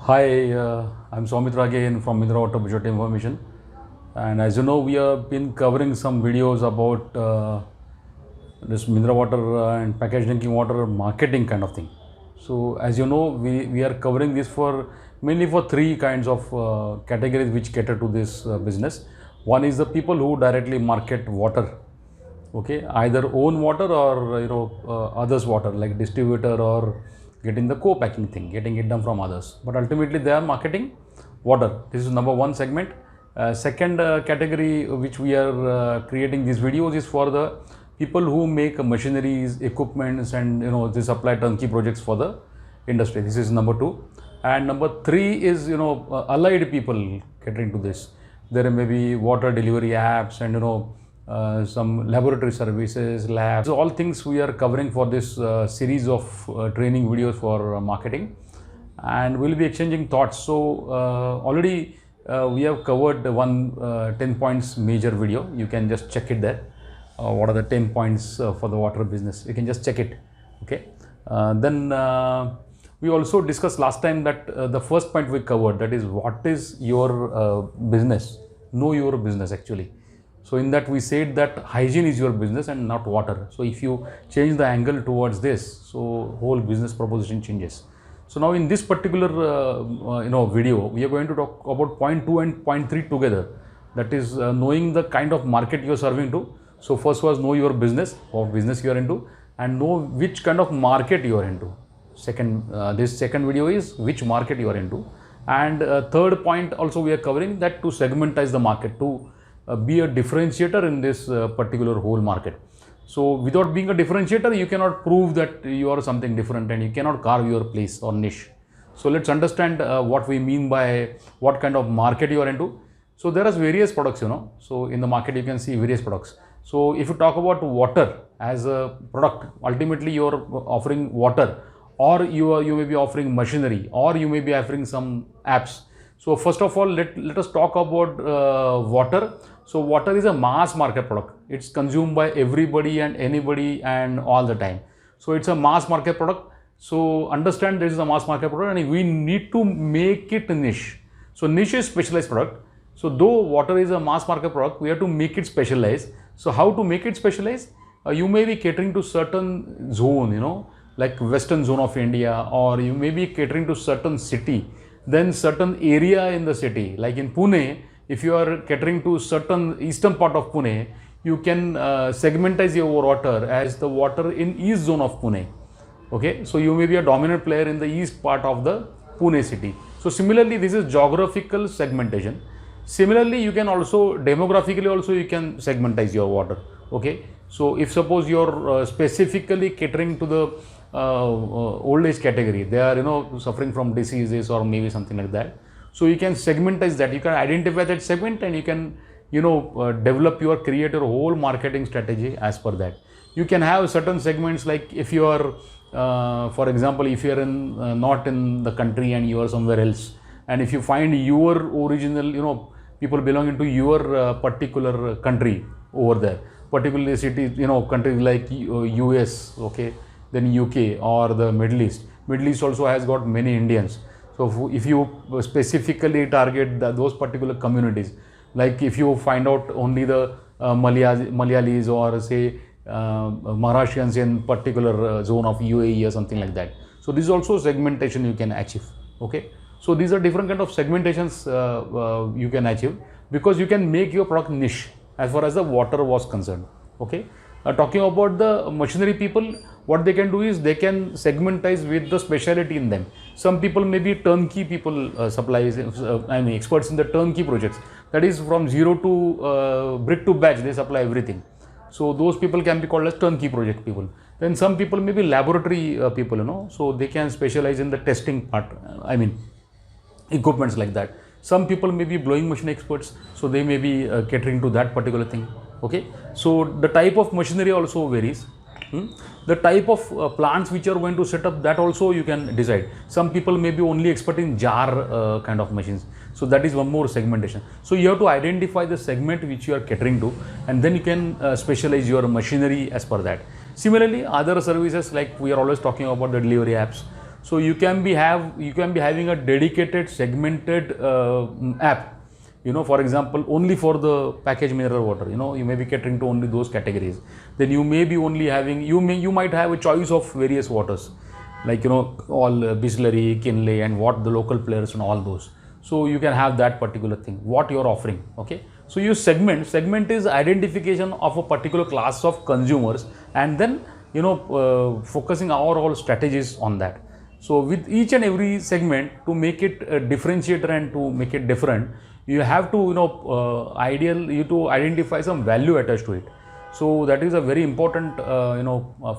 Hi, I'm Soumitra again from Mindra Water Budget Information. And as you know, we have been covering some videos about this Mindra Water and packaged drinking water marketing kind of thing. So as you know, we are covering this for mainly for three kinds of categories which cater to this business. One is the people who directly market water, okay, either own water or others water, like distributor or getting the co-packing thing, getting it done from others, but ultimately they are marketing water. This is number one segment. Second category which we are creating these videos is for the people who make machineries, equipments, and they supply turnkey projects for the industry. This is number two. And number three is allied people catering to this. There may be water delivery apps and some laboratory services, labs, all things we are covering for this series of training videos for marketing, and we'll be exchanging thoughts. So already we have covered one 10 points major video. You can just check it there. What are the 10 points for the water business? You can just check it. Okay. Then we also discussed last time that the first point we covered, that is what is your business. Know your business actually. So in that we said that hygiene is your business and not water. So if you change the angle towards this, so whole business proposition changes. So now in this particular video, we are going to talk about point 2 and point 3 together. That is knowing the kind of market you are serving to. So first was know your business, what business you are into, and know which kind of market you are into. Second, this second video is which market you are into. And third point also we are covering that to segmentize the market, to be a differentiator in this particular whole market. So without being a differentiator, you cannot prove that you are something different and you cannot carve your place or niche. So let's understand what we mean by what kind of market you are into. So there are various products, so in the market you can see various products. So if you talk about water as a product, ultimately you are offering water, or you may be offering machinery, or you may be offering some apps. So first of all, let us talk about water. So water is a mass market product. It's consumed by everybody and anybody and all the time. So it's a mass market product. So understand this is a mass market product and we need to make it niche. So niche is specialized product. So though water is a mass market product, we have to make it specialized. So how to make it specialized? You may be catering to certain zone, like western zone of India, or you may be catering to certain city, then certain area in the city, like in Pune. If you are catering to certain eastern part of Pune, you can segmentize your water as the water in east zone of Pune. Okay, so you may be a dominant player in the east part of the Pune city. So similarly, this is geographical segmentation. Similarly, you can also demographically also you can segmentize your water. Okay, so if suppose you are specifically catering to the old age category, they are suffering from diseases or maybe something like that. So you can segmentize that. You can identify that segment and you can develop your create your whole marketing strategy as per that. You can have certain segments, like if you are for example, if you are in not in the country and you are somewhere else, and if you find your original people belonging to your particular country over there, particularly cities, countries like US, okay, then UK or the Middle East. Middle East also has got many Indians. So if you specifically target those particular communities, like if you find out only the Malayalis or say Maharashtrians in particular zone of UAE or something like that. So this is also segmentation you can achieve. Okay. So these are different kind of segmentations you can achieve, because you can make your product niche as far as the water was concerned. Okay. Talking about the machinery people, what they can do is they can segmentize with the speciality in them. Some people may be turnkey people, supplies, experts in the turnkey projects. That is from zero to brick to batch, they supply everything. So those people can be called as turnkey project people. Then some people may be laboratory people, so they can specialize in the testing part, equipments like that. Some people may be blowing machine experts, so they may be catering to that particular thing. Okay, so the type of machinery also varies. The type of plants which you are going to set up, that also you can decide. Some people may be only expert in jar kind of machines. So that is one more segmentation. So you have to identify the segment which you are catering to, and then you can specialize your machinery as per that. Similarly, other services, like we are always talking about the delivery apps. So you can be having a dedicated segmented app, for example, only for the packaged mineral water. You may be catering to only those categories. Then you may be only having, you might have a choice of various waters, like all Bisleri, Kinley, and what the local players and all those. So you can have that particular thing, what you're offering. Okay, so you segment is identification of a particular class of consumers, and then focusing our all strategies on that. So with each and every segment, to make it a differentiator and to make it different, you have to to identify some value attached to it. So that is a very important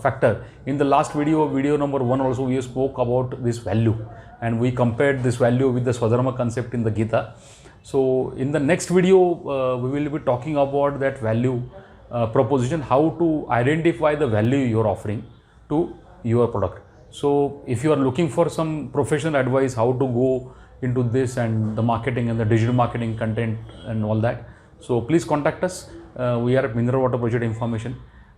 factor. In the last video number 1 also, we spoke about this value, and we compared this value with the Swadharma concept in the Gita. So in the next video, we will be talking about that value proposition, how to identify the value you are offering to your product. So if you are looking for some professional advice, how to go into this and the marketing and the digital marketing content and all that, so please contact us. We are at Mineral Water Project Information.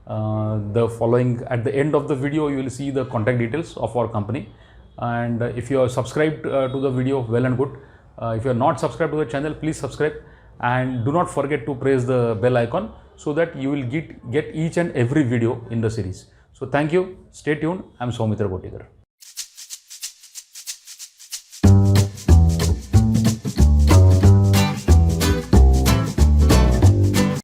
At the end of the video, you will see the contact details of our company. And if you are subscribed to the video, well and good. If you are not subscribed to the channel, please subscribe, and do not forget to press the bell icon so that you will get each and every video in the series. So thank you. Stay tuned. I am Soumitra Gotikar.